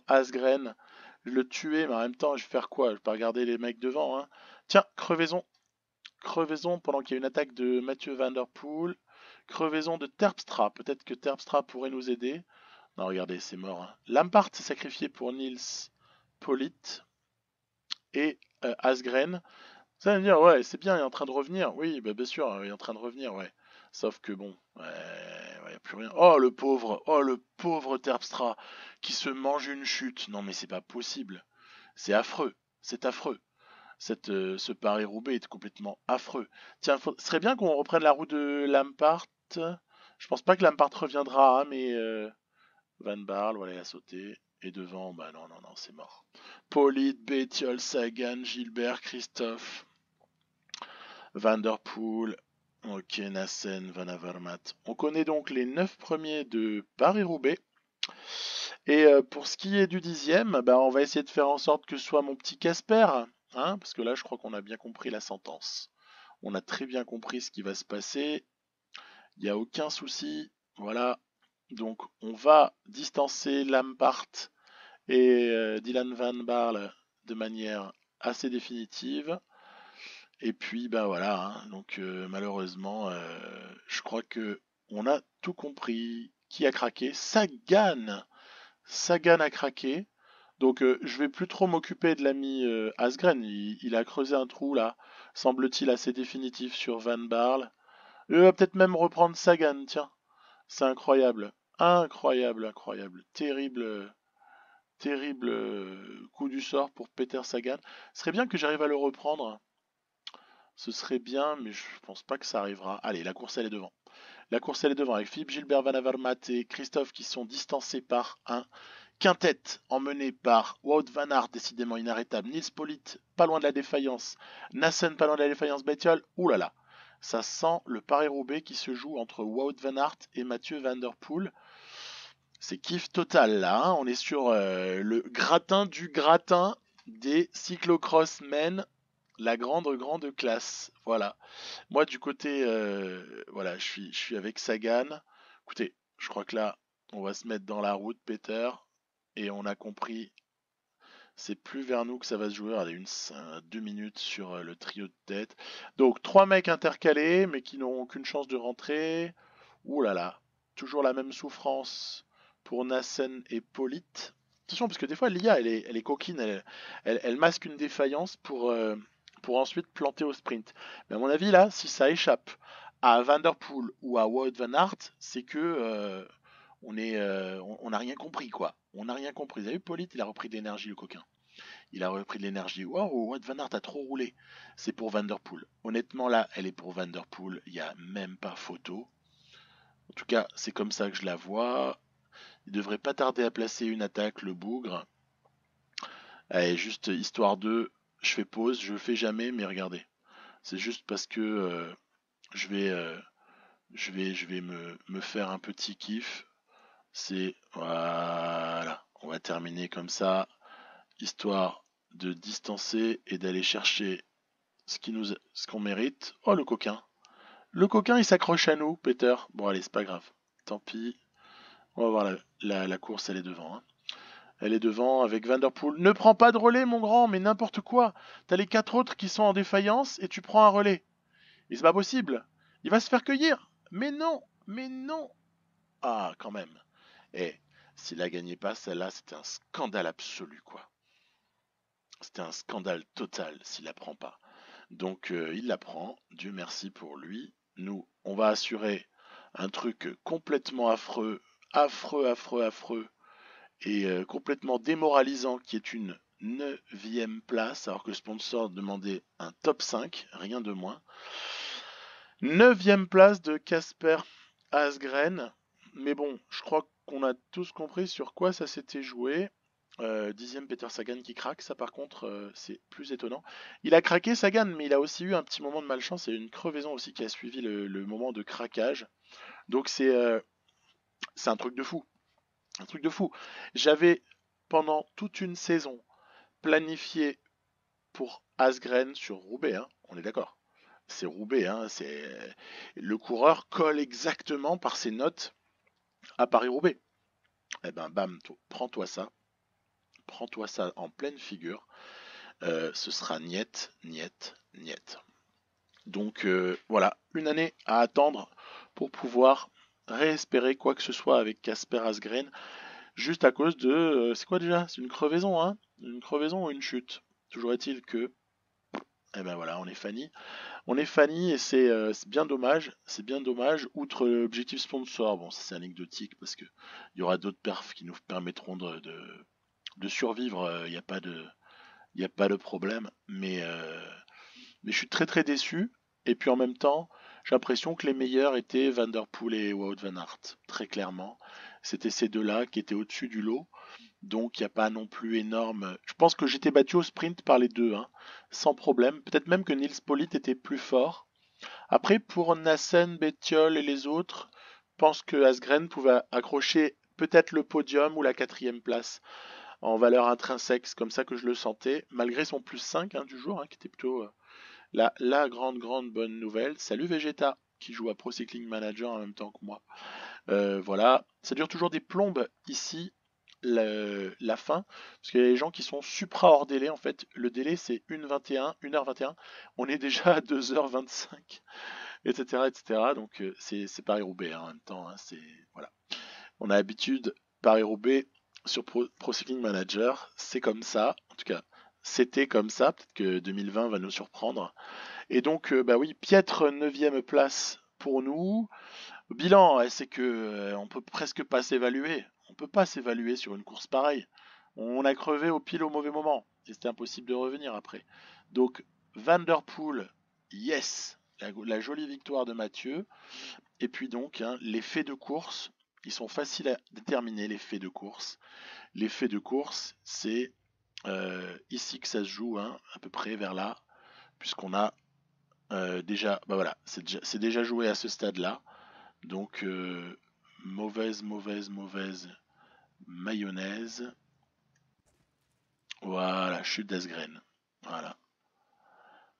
Asgren. Je le tuer, mais en même temps, je vais faire quoi? Je vais pas regarder les mecs devant, hein. Tiens, crevaison. Crevaison pendant qu'il y a une attaque de Mathieu Van Der Poel. Crevaison de Terpstra. Peut-être que Terpstra pourrait nous aider. Non, regardez, c'est mort, hein. Lampart s'est sacrifié pour Nils Polite et Asgren. Ça va me dire, ouais, c'est bien, il est en train de revenir. Oui, bah, bien sûr, il est en train de revenir, ouais. Sauf que bon, ouais, y a plus rien. Oh le pauvre Terpstra qui se mange une chute. Non mais c'est pas possible. C'est affreux, c'est affreux. Ce Paris-Roubaix est complètement affreux. Tiens, ce serait bien qu'on reprenne la route de Lampart. Je pense pas que Lampart reviendra, hein, mais Van Barle, voilà, il a sauté. Et devant, bah non, c'est mort. Polite, Bettiol, Sagan, Gilbert, Christophe, Van Der Poel, ok, Nassen, Van Avermaet. On connaît donc les 9 premiers de Paris-Roubaix. Et pour ce qui est du 10e, bah, on va essayer de faire en sorte que ce soit mon petit Casper. Hein, parce que là, je crois qu'on a bien compris la sentence. On a très bien compris ce qui va se passer. Il n'y a aucun souci. Voilà. Donc, on va distancer Lampart et Dylan Van Barle de manière assez définitive. Et puis, ben voilà. Hein, donc, malheureusement, je crois que on a tout compris. Qui a craqué? Sagan. Sagan a craqué. Donc je vais plus trop m'occuper de l'ami Asgren. Il a creusé un trou là, semble-t-il assez définitif sur Van Barle. Il va peut-être même reprendre Sagan, tiens. C'est incroyable. Incroyable, incroyable. Terrible coup du sort pour Peter Sagan. Ce serait bien que j'arrive à le reprendre. Ce serait bien, mais je pense pas que ça arrivera. Allez, la course elle est devant. La course elle est devant avec Philippe Gilbert, Van Avermaet et Christophe qui sont distancés par un quintette emmené par Wout van Aert, décidément inarrêtable, Nils Polite, pas loin de la défaillance, Nassen, pas loin de la défaillance, Bettiol, oulala, ça sent le Paris-Roubaix qui se joue entre Wout van Aert et Mathieu Van Der Poel. C'est kiff total là, hein. On est sur le gratin du gratin des cyclocross-men, la grande classe, voilà. Moi du côté, voilà, je suis avec Sagan. Écoutez, je crois que là, on va se mettre dans la route, Peter. Et on a compris, c'est plus vers nous que ça va se jouer. Regardez, 2 minutes sur le trio de tête. Donc 3 mecs intercalés, mais qui n'ont aucune chance de rentrer. Ouh là là, toujours la même souffrance pour Nassen et Polite. Attention, parce que des fois, l'IA, elle est coquine, elle masque une défaillance pour ensuite planter au sprint. Mais à mon avis, là, si ça échappe à Vanderpool ou à Wout van Aert, c'est que on n'a rien compris, quoi. On n'a rien compris. Vous avez vu, Polit, il a repris de l'énergie, le coquin. Il a repris de l'énergie. Wow, Wout van Aert a trop roulé. C'est pour Vanderpool. Honnêtement, là, elle est pour Vanderpool. Il n'y a même pas photo. En tout cas, c'est comme ça que je la vois. Il devrait pas tarder à placer une attaque, le bougre. Allez, juste histoire de... Je fais pause, je le fais jamais, mais regardez. C'est juste parce que je vais, me faire un petit kiff. C'est... Voilà. On va terminer comme ça. Histoire de distancer et d'aller chercher ce qu'on mérite. Oh, le coquin. Le coquin, il s'accroche à nous, Peter. Bon, allez, c'est pas grave. Tant pis. On va voir la course, elle est devant. Hein. Elle est devant avec Vanderpool. Ne prends pas de relais, mon grand, mais n'importe quoi. T'as les 4 autres qui sont en défaillance et tu prends un relais. Et c'est pas possible. Il va se faire cueillir. Mais non, mais non. Ah, quand même. Eh, s'il a gagné pas, celle-là, c'était un scandale absolu, quoi. C'était un scandale total s'il la prend pas. Donc il la prend, Dieu merci pour lui. Nous, on va assurer un truc complètement affreux, affreux, et complètement démoralisant qui est une 9e place, alors que le sponsor demandait un top 5, rien de moins. 9e place de Casper Asgreen. Mais bon, je crois qu'on a tous compris sur quoi ça s'était joué. 10e Peter Sagan qui craque, ça par contre c'est plus étonnant. Il a craqué Sagan, mais il a aussi eu un petit moment de malchance et une crevaison aussi qui a suivi le moment de craquage. Donc c'est un truc de fou. Un truc de fou. J'avais pendant toute une saison planifié pour Asgreen sur Roubaix, hein, on est d'accord. C'est Roubaix, hein, le coureur colle exactement par ses notes à Paris-Roubaix. Eh ben bam, prends-toi ça. Prends-toi ça en pleine figure. Ce sera niet, niet, niet. Donc voilà, une année à attendre pour pouvoir réespérer quoi que ce soit avec Casper Asgreen, juste à cause de... c'est quoi déjà? C'est une crevaison, hein? Une crevaison ou une chute? Toujours est-il que... Eh ben voilà, on est Fanny. On est Fanny et c'est bien dommage. C'est bien dommage, outre l'objectif sponsor. Bon, ça c'est anecdotique parce que il y aura d'autres perfs qui nous permettront de survivre. Il n'y a pas de... Il n'y a pas de problème, mais je suis très très déçu. Et puis en même temps, j'ai l'impression que les meilleurs étaient Van Der Poel et Wout van Aert, très clairement. C'était ces deux-là qui étaient au-dessus du lot. Donc il n'y a pas non plus énorme. Je pense que j'étais battu au sprint par les deux, hein, sans problème. Peut-être même que Nils Politt était plus fort. Après, pour Nassen, Bettiol et les autres, je pense que Asgreen pouvait accrocher peut-être le podium ou la 4e place en valeur intrinsèque, c'est comme ça que je le sentais, malgré son plus 5 hein, du jour, hein, qui était plutôt la grande bonne nouvelle. Salut Vegeta, qui joue à Pro Cycling Manager en même temps que moi. Voilà, ça dure toujours des plombes ici, la fin, parce qu'il y a des gens qui sont supra hors délai, en fait, le délai c'est 1h21, on est déjà à 2h25, etc. etc. Donc c'est Paris-Roubaix hein, en même temps, hein, voilà. On a l'habitude, Paris-Roubaix, sur Pro Cycling Manager, c'est comme ça, en tout cas, c'était comme ça, peut-être que 2020 va nous surprendre. Et donc, bah oui, piètre 9e place pour nous. Bilan, c'est que on peut presque pas s'évaluer. On peut pas s'évaluer sur une course pareille. On a crevé au pile au mauvais moment. Et c'était impossible de revenir après. Donc, Van Der Poel, yes, la jolie victoire de Mathieu. Et puis donc, hein, les faits de course, ils sont faciles à déterminer, les faits de course. Les faits de course, c'est ici que ça se joue, hein, à peu près vers là, puisqu'on a déjà, bah voilà, c'est déjà joué à ce stade-là. Donc, mauvaise mayonnaise. Voilà, chute d'Asgreen. Voilà,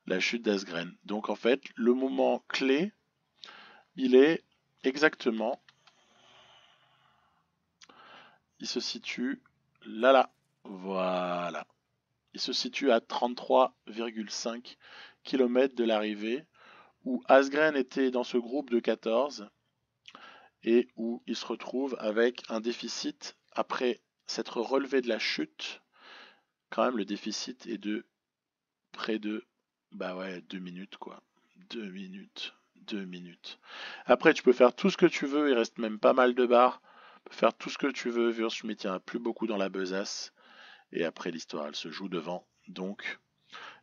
la chute d'Asgreen. Donc, en fait, le moment clé, il est exactement, il se situe là. Voilà. Il se situe à 33,5 km de l'arrivée, où Asgreen était dans ce groupe de 14 et où il se retrouve avec un déficit après s'être relevé de la chute. Quand même, le déficit est de près de, bah ouais, 2 minutes quoi. 2 minutes. 2 minutes. Après, tu peux faire tout ce que tu veux, il reste même pas mal de barres. Tu peux faire tout ce que tu veux, Wurstschmidt, il n'y en a plus beaucoup dans la besace. Et après, l'histoire, elle se joue devant. Donc,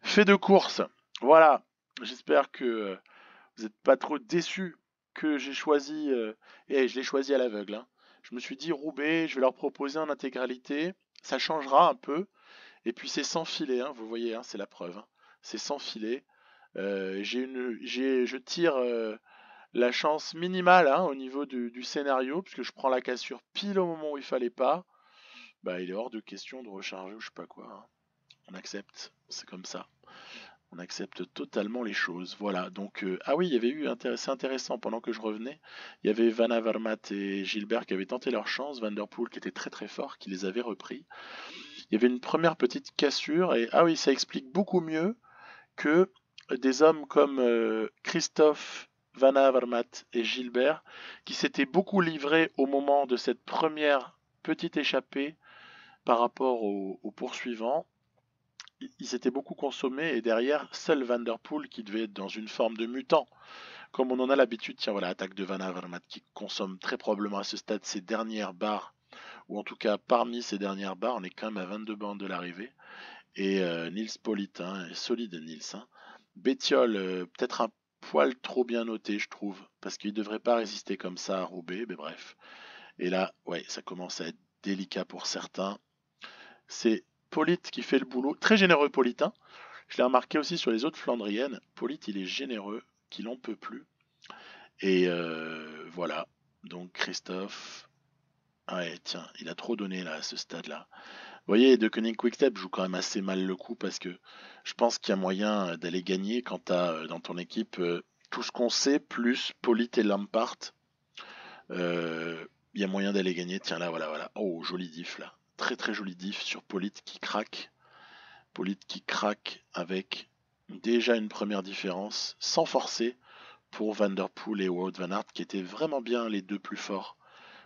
fait de course. Voilà. J'espère que vous n'êtes pas trop déçus que j'ai choisi. Et je l'ai choisi à l'aveugle, hein. Je me suis dit, Roubaix, je vais leur proposer en intégralité. Ça changera un peu. Et puis, c'est sans filet, hein, vous voyez, hein, c'est la preuve, hein. C'est sans filet. Je tire la chance minimale, hein, au niveau du scénario, puisque je prends la cassure pile au moment où il fallait pas. Bah, il est hors de question de recharger ou je sais pas quoi, hein. On accepte, c'est comme ça. On accepte totalement les choses. Voilà, donc, ah oui, il y avait eu, c'est intéressant, pendant que je revenais, il y avait Van Avermaet et Gilbert qui avaient tenté leur chance, Van der Poel qui était très très fort, qui les avait repris. Il y avait une première petite cassure, et ah oui, ça explique beaucoup mieux que des hommes comme Christophe, Van Avermaet et Gilbert, qui s'étaient beaucoup livrés au moment de cette première petite échappée par rapport aux poursuivants. Ils s'étaient beaucoup consommés et derrière, seul Van der Poel qui devait être dans une forme de mutant, comme on en a l'habitude. Tiens, voilà, attaque de Van Avermaet qui consomme très probablement à ce stade ses dernières barres, ou en tout cas parmi ses dernières barres, on est quand même à 22 bandes de l'arrivée. Et Nils Politt, hein, solide Nils, hein. Bettiol, peut-être un poil trop bien noté, je trouve, parce qu'il ne devrait pas résister comme ça à Roubaix, mais bref. Et là, ouais, ça commence à être délicat pour certains. C'est Politt qui fait le boulot, très généreux Politt, hein. Je l'ai remarqué aussi sur les autres Flandriennes. Politt, il est généreux, qu'il en peut plus. Et voilà. Donc Christophe, ouais, tiens, il a trop donné là à ce stade-là. Vous voyez, De Koning Quickstep joue quand même assez mal le coup parce que je pense qu'il y a moyen d'aller gagner quand tu as dans ton équipe tout ce qu'on sait, plus Politt et Lampart. Il y a moyen d'aller gagner. Tiens là, voilà, voilà. Oh, joli diff là. Très très joli diff sur Politt qui craque. Politt qui craque avec déjà une première différence, sans forcer, pour Van der Poel et Wout van Aert qui étaient vraiment bien les deux plus forts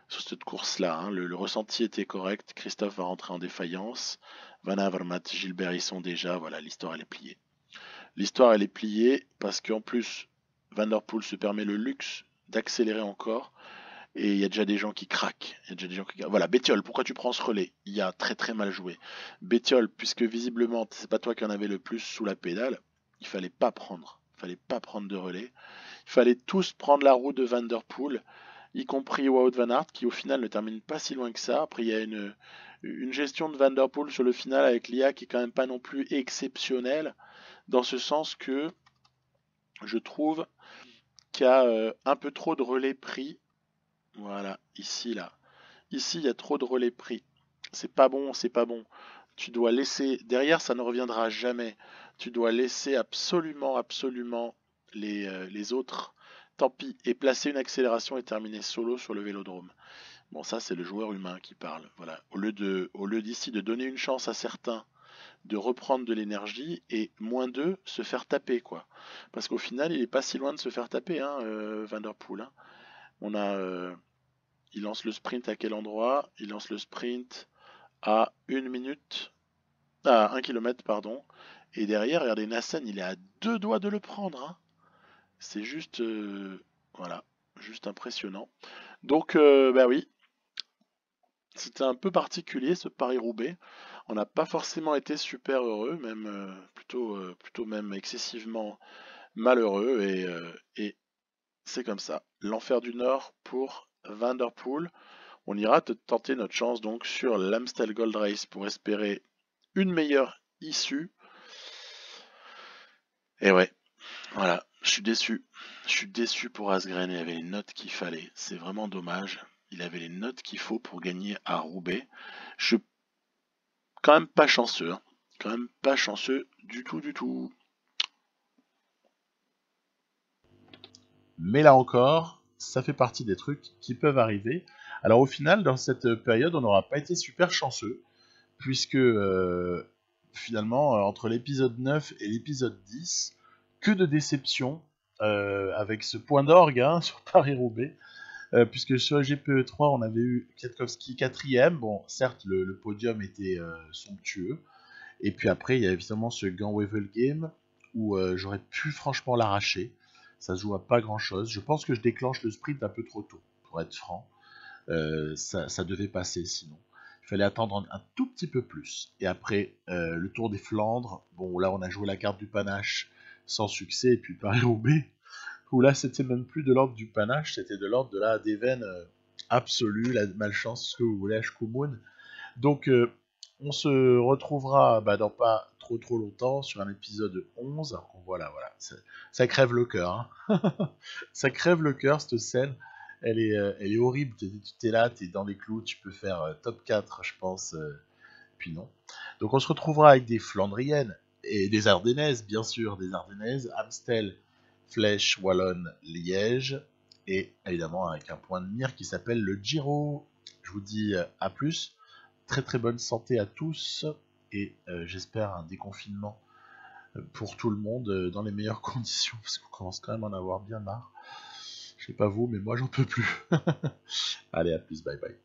sur cette course-là, hein. Le ressenti était correct. Christophe va rentrer en défaillance. Van Avermaet, Gilbert y sont déjà. Voilà, l'histoire elle est pliée. L'histoire elle est pliée parce qu'en plus, Van der Poel se permet le luxe d'accélérer encore. Et il y a déjà des gens qui craquent. Il y a déjà des gens qui... Voilà, Bettiol, pourquoi tu prends ce relais? Il y a très très mal joué. Bettiol, puisque visiblement c'est pas toi qui en avais le plus sous la pédale, il fallait pas prendre. Il fallait pas prendre de relais. Il fallait tous prendre la roue de Van der Poel, y compris Wout van Aert, qui au final ne termine pas si loin que ça. Après, il y a une gestion de Van der Poel sur le final avec l'IA qui est quand même pas non plus exceptionnelle, dans ce sens que je trouve qu'il y a un peu trop de relais pris. Voilà, ici, là. Ici, il y a trop de relais pris. C'est pas bon, c'est pas bon. Tu dois laisser... Derrière, ça ne reviendra jamais. Tu dois laisser absolument, absolument les autres. Tant pis. Et placer une accélération et terminer solo sur le vélodrome. Bon, ça, c'est le joueur humain qui parle. Voilà. Au lieu d'ici de donner une chance à certains de reprendre de l'énergie et moins d'eux se faire taper, quoi. Parce qu'au final, il est pas si loin de se faire taper, hein, Van der Poel, hein. On a... il lance le sprint à quel endroit? Il lance le sprint à 1 minute, à 1 km, pardon. Et derrière, regardez, Nassen, il est à 2 doigts de le prendre, hein. C'est juste, voilà, juste impressionnant. Donc, bah oui, c'était un peu particulier ce Paris-Roubaix. On n'a pas forcément été super heureux, même plutôt même excessivement malheureux. Et c'est comme ça. L'enfer du Nord pour Van der Poel. On ira tenter notre chance donc sur l'Amstel Gold Race pour espérer une meilleure issue. Et ouais, voilà, je suis déçu. Je suis déçu pour Asgreen, il avait les notes qu'il fallait. C'est vraiment dommage. Il avait les notes qu'il faut pour gagner à Roubaix. Je suis quand même pas chanceux, hein. Quand même pas chanceux du tout, du tout. Mais là encore, ça fait partie des trucs qui peuvent arriver. Alors au final, dans cette période, on n'aura pas été super chanceux, puisque finalement, entre l'épisode 9 et l'épisode 10, que de déception avec ce point d'orgue, hein, sur Paris-Roubaix. Puisque sur le GPE3, on avait eu Kwiatkowski 4ème. Bon, certes, le podium était somptueux. Et puis après, il y a évidemment ce Gant Wevelgem où j'aurais pu franchement l'arracher. Ça se joue à pas grand chose. Je pense que je déclenche le sprint un peu trop tôt, pour être franc. Ça devait passer sinon. Il fallait attendre un tout petit peu plus. Et après, le Tour des Flandres, bon là on a joué la carte du panache sans succès, et puis Paris-Roubaix, où là c'était même plus de l'ordre du panache, c'était de l'ordre de la déveine absolue, la malchance, ce que vous voulez, Ashkumun. Donc on se retrouvera dans pas trop longtemps sur un épisode 11. Alors, voilà, ça crève le cœur. Hein. Ça crève le cœur cette scène. Elle est horrible. T'es là, t'es dans les clous, tu peux faire top 4, je pense. Puis non. Donc on se retrouvera avec des Flandriennes et des Ardennaises, bien sûr, des Ardennaises, Amstel, Flèche, Wallonne, Liège, et évidemment avec un point de mire qui s'appelle le Giro. Je vous dis à plus. Très très bonne santé à tous et j'espère un déconfinement pour tout le monde dans les meilleures conditions parce qu'on commence quand même à en avoir bien marre. Je sais pas vous, mais moi j'en peux plus. Allez, à plus, bye bye.